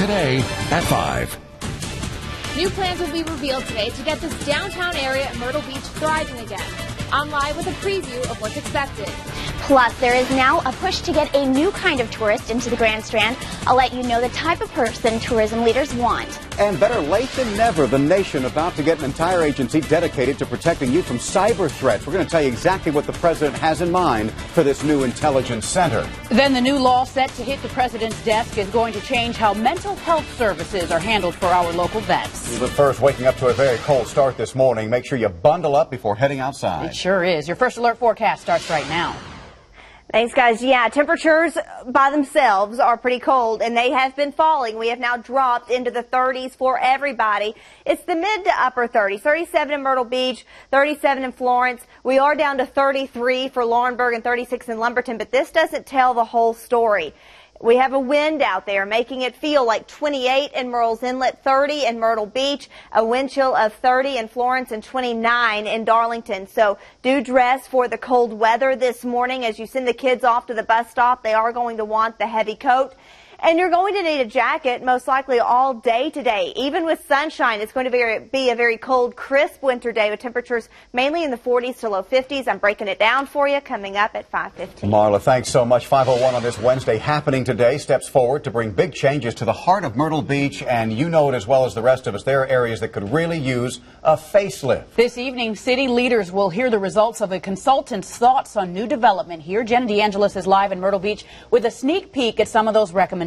today at 5. New plans will be revealed today to get this downtown area at Myrtle Beach thriving again. I'm live with a preview of what's expected. Plus, there is now a push to get a new kind of tourist into the Grand Strand. I'll let you know the type of person tourism leaders want. And better late than never, the nation about to get an entire agency dedicated to protecting you from cyber threats. We're going to tell you exactly what the president has in mind for this new intelligence center. Then the new law set to hit the president's desk is going to change how mental health services are handled for our local vets. But first, waking up to a very cold start this morning. Make sure you bundle up before heading outside. It sure is. Your first alert forecast starts right now. Thanks, guys. Yeah, temperatures by themselves are pretty cold, and they have been falling. We have now dropped into the 30s for everybody. It's the mid to upper 30s, 37 in Myrtle Beach, 37 in Florence. We are down to 33 for Laurinburg and 36 in Lumberton, but this doesn't tell the whole story. We have a wind out there making it feel like 28 in Murrells Inlet, 30 in Myrtle Beach, a wind chill of 30 in Florence and 29 in Darlington. So do dress for the cold weather this morning. As you send the kids off to the bus stop, they are going to want the heavy coat. And you're going to need a jacket most likely all day today. Even with sunshine, it's going to be a very cold, crisp winter day with temperatures mainly in the 40s to low 50s. I'm breaking it down for you coming up at 5:15. Marla, thanks so much. 5:01 on this Wednesday. Happening today steps forward to bring big changes to the heart of Myrtle Beach. And you know it as well as the rest of us. There are areas that could really use a facelift. This evening, city leaders will hear the results of a consultant's thoughts on new development here. Jenna DeAngelis is live in Myrtle Beach with a sneak peek at some of those recommendations.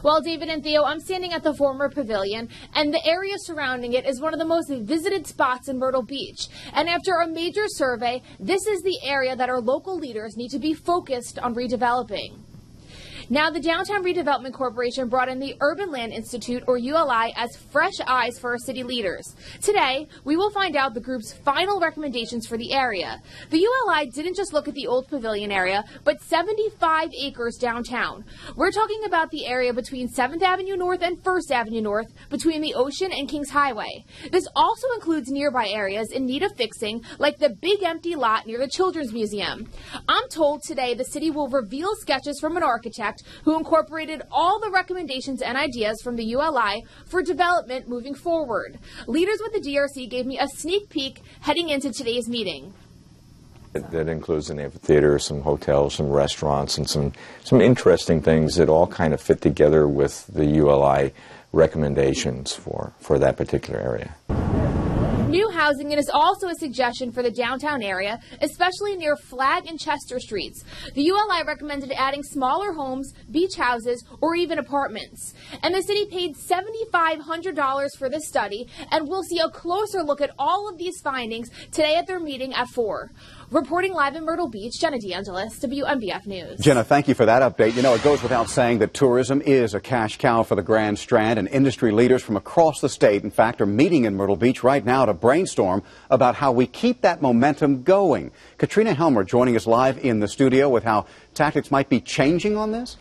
Well, David and Theo, I'm standing at the former pavilion, and the area surrounding it is one of the most visited spots in Myrtle Beach. And after a major survey, this is the area that our local leaders need to be focused on redeveloping. Now, the Downtown Redevelopment Corporation brought in the Urban Land Institute, or ULI, as fresh eyes for our city leaders. Today, we will find out the group's final recommendations for the area. The ULI didn't just look at the old pavilion area, but 75 acres downtown. We're talking about the area between 7th Avenue North and 1st Avenue North, between the Ocean and Kings Highway. This also includes nearby areas in need of fixing, like the big empty lot near the Children's Museum. I'm told today the city will reveal sketches from an architect who incorporated all the recommendations and ideas from the ULI for development moving forward. Leaders with the DRC gave me a sneak peek heading into today's meeting. That includes an amphitheater, some hotels, some restaurants, and some interesting things that all kind of fit together with the ULI recommendations for that particular area. New housing is also a suggestion for the downtown area, especially near Flag and Chester Streets. The ULI recommended adding smaller homes, beach houses, or even apartments. And the city paid $7,500 for this study, and we'll see a closer look at all of these findings today at their meeting at 4. Reporting live in Myrtle Beach, Jenna DeAngelis, WMBF News. Jenna, thank you for that update. You know, it goes without saying that tourism is a cash cow for the Grand Strand, and industry leaders from across the state, in fact, are meeting in Myrtle Beach right now to brainstorm about how we keep that momentum going. Katrina Helmer joining us live in the studio with how tactics might be changing on this.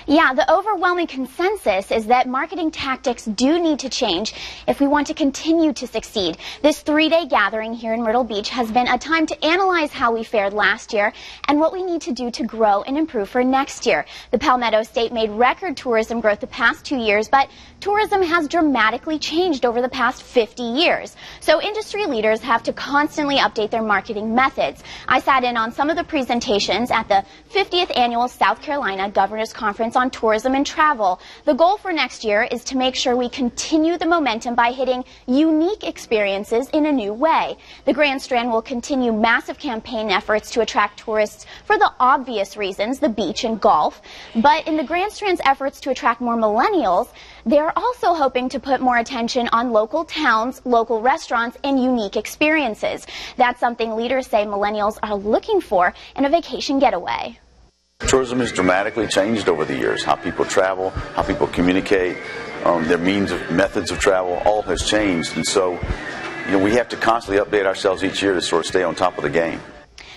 Yeah, the overwhelming consensus is that marketing tactics do need to change if we want to continue to succeed. This 3-day gathering here in Myrtle Beach has been a time to analyze how we fared last year and what we need to do to grow and improve for next year. The Palmetto State made record tourism growth the past 2 years, but tourism has dramatically changed over the past 50 years. So industry leaders have to constantly update their marketing methods. I sat in on some of the presentations at the 50th Annual South Carolina Governor's Conference on Tourism and Travel. The goal for next year is to make sure we continue the momentum by hitting unique experiences in a new way. The Grand Strand will continue massive campaign efforts to attract tourists for the obvious reasons, the beach and golf. But in the Grand Strand's efforts to attract more millennials, they're also hoping to put more attention on local towns, local restaurants, and unique experiences. That's something leaders say millennials are looking for in a vacation getaway. Tourism has dramatically changed over the years. How people travel, how people communicate, their methods of travel, all has changed. And so, we have to constantly update ourselves each year to sort of stay on top of the game.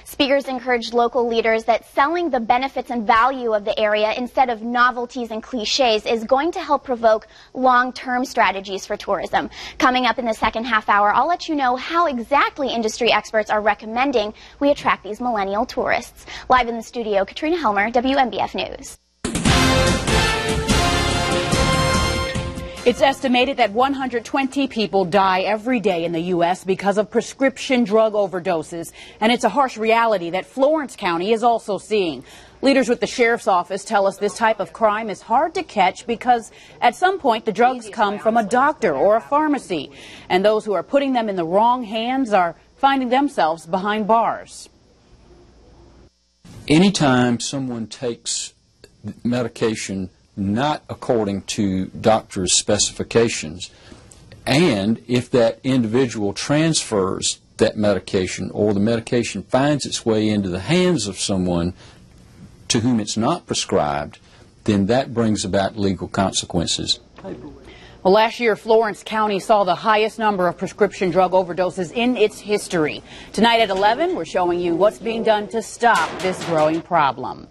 Speakers encouraged local leaders that selling the benefits and value of the area instead of novelties and cliches is going to help provoke long-term strategies for tourism. Coming up in the second half hour, I'll let you know how exactly industry experts are recommending we attract these millennial tourists. Live in the studio, Katrina Helmer, WMBF News. It's estimated that 120 people die every day in the U.S. because of prescription drug overdoses, and it's a harsh reality that Florence County is also seeing. Leaders with the sheriff's office tell us this type of crime is hard to catch because at some point the drugs come from a doctor or a pharmacy, and those who are putting them in the wrong hands are finding themselves behind bars. Anytime someone takes medication not according to doctor's specifications, and if that individual transfers that medication or the medication finds its way into the hands of someone to whom it's not prescribed, then that brings about legal consequences. Well, last year, Florence County saw the highest number of prescription drug overdoses in its history. Tonight at 11, we're showing you what's being done to stop this growing problem.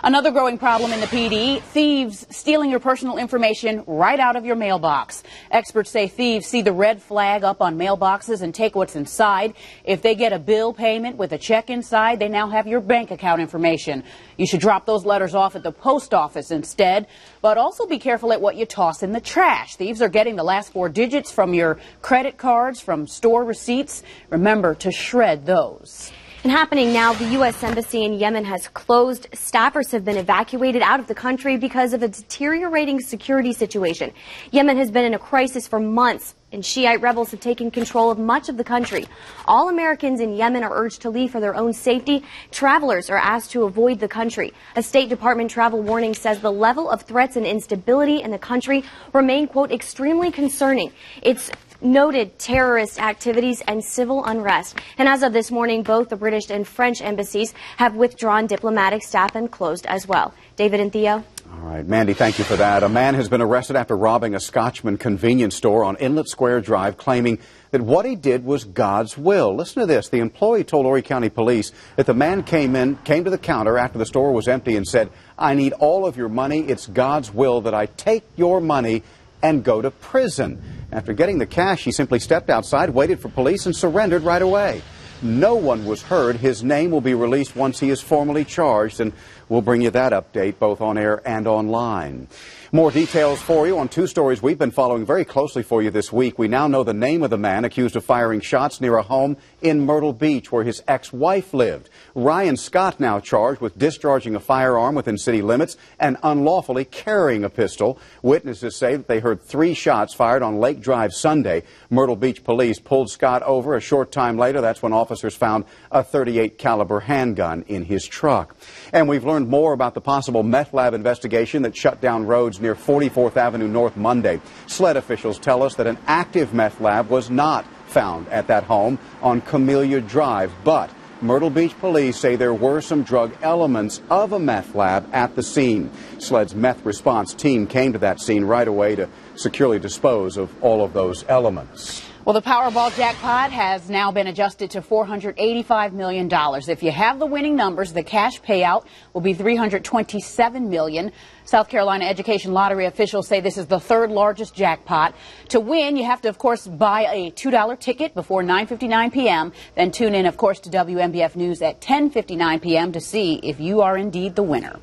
Another growing problem in the PD, thieves stealing your personal information right out of your mailbox. Experts say thieves see the red flag up on mailboxes and take what's inside. If they get a bill payment with a check inside, they now have your bank account information. You should drop those letters off at the post office instead, but also be careful at what you toss in the trash. Thieves are getting the last 4 digits from your credit cards, from store receipts. Remember to shred those. And happening now, the U.S. Embassy in Yemen has closed. Staffers have been evacuated out of the country because of a deteriorating security situation. Yemen has been in a crisis for months, and Shiite rebels have taken control of much of the country. All Americans in Yemen are urged to leave for their own safety. Travelers are asked to avoid the country. A State Department travel warning says the level of threats and instability in the country remain, quote, extremely concerning. It's noted terrorist activities and civil unrest. And as of this morning, both the British and French embassies have withdrawn diplomatic staff and closed as well. David and Theo. All right, Mandy, thank you for that. A man has been arrested after robbing a Scotchman convenience store on Inlet Square Drive, claiming that what he did was God's will. Listen to this. The employee told Horry County Police that the man came to the counter after the store was empty and said, "I need all of your money. It's God's will that I take your money and go to prison." After getting the cash, he simply stepped outside, waited for police, and surrendered right away. No one was heard. His name will be released once he is formally charged, and we'll bring you that update both on air and online. More details for you on 2 stories we've been following very closely for you this week. We now know the name of the man accused of firing shots near a home in Myrtle Beach where his ex-wife lived. Ryan Scott now charged with discharging a firearm within city limits and unlawfully carrying a pistol. Witnesses say that they heard 3 shots fired on Lake Drive Sunday. Myrtle Beach police pulled Scott over a short time later. That's when officers found a .38 caliber handgun in his truck. And we've learned more about the possible meth lab investigation that shut down roads near 44th Avenue North Monday. SLED officials tell us that an active meth lab was not found at that home on Camellia Drive, but Myrtle Beach police say there were some drug elements of a meth lab at the scene. SLED's meth response team came to that scene right away to securely dispose of all of those elements. Well, the Powerball jackpot has now been adjusted to $485 million. If you have the winning numbers, the cash payout will be $327 million. South Carolina Education Lottery officials say this is the 3rd largest jackpot. To win, you have to, of course, buy a $2 ticket before 9:59 p.m. Then tune in, of course, to WMBF News at 10:59 p.m. to see if you are indeed the winner.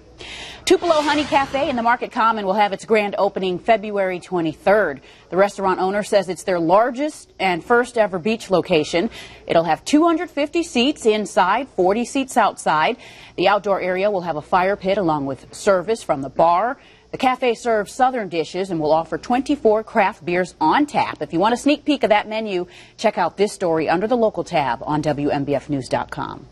Tupelo Honey Cafe in the Market Common will have its grand opening February 23rd. The restaurant owner says it's their largest and first ever beach location. It'll have 250 seats inside, 40 seats outside. The outdoor area will have a fire pit along with service from the bar. The cafe serves southern dishes and will offer 24 craft beers on tap. If you want a sneak peek of that menu, check out this story under the local tab on WMBFnews.com.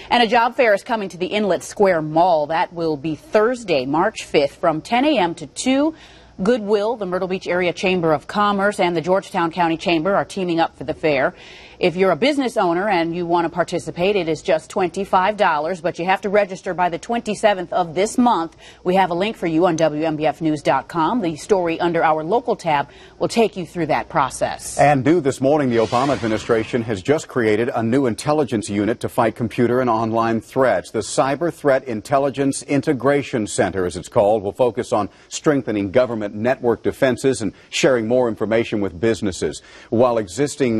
And a job fair is coming to the Inlet Square Mall. That will be Thursday, March 5th from 10 a.m. to 2. Goodwill, the Myrtle Beach Area Chamber of Commerce, and the Georgetown County Chamber are teaming up for the fair. If you're a business owner and you want to participate, it is just $25, but you have to register by the 27th of this month. We have a link for you on WMBFnews.com. The story under our local tab will take you through that process. And due this morning, the Obama administration has just created a new intelligence unit to fight computer and online threats. The Cyber Threat Intelligence Integration Center, as it's called, will focus on strengthening government network defenses and sharing more information with businesses. While existing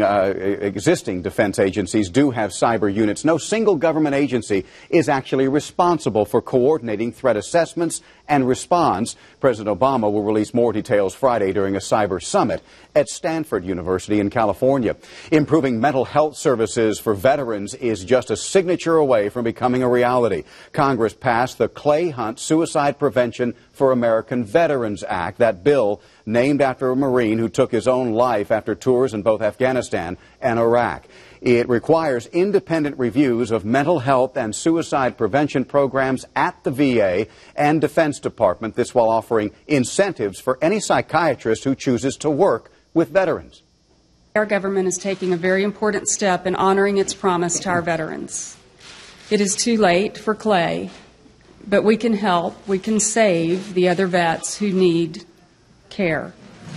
defense agencies do have cyber units, no single government agency is actually responsible for coordinating threat assessments and responds. President Obama will release more details Friday during a cyber summit at Stanford University in California. Improving mental health services for veterans is just a signature away from becoming a reality. Congress passed the Clay Hunt Suicide Prevention for American Veterans Act, that bill named after a Marine who took his own life after tours in both Afghanistan and Iraq. It requires independent reviews of mental health and suicide prevention programs at the VA and Defense Department, this while offering incentives for any psychiatrist who chooses to work with veterans. Our government is taking a very important step in honoring its promise to our veterans. It is too late for Clay, but we can help, we can save the other vets who need care.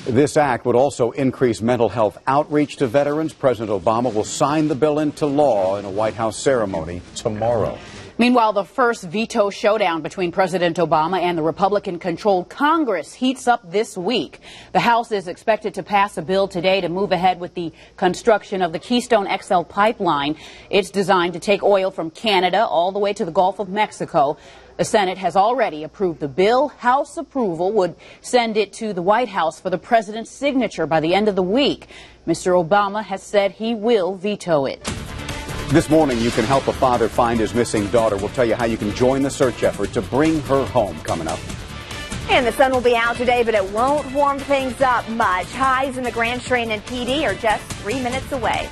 This act would also increase mental health outreach to veterans. President Obama will sign the bill into law in a White House ceremony tomorrow. Meanwhile, the first veto showdown between President Obama and the Republican-controlled Congress heats up this week. The House is expected to pass a bill today to move ahead with the construction of the Keystone XL pipeline. It's designed to take oil from Canada all the way to the Gulf of Mexico. The Senate has already approved the bill. House approval would send it to the White House for the president's signature by the end of the week. Mr. Obama has said he will veto it. This morning, you can help a father find his missing daughter. We'll tell you how you can join the search effort to bring her home coming up. And the sun will be out today, but it won't warm things up much. Highs in the Grand Strand and PD are just 3 minutes away.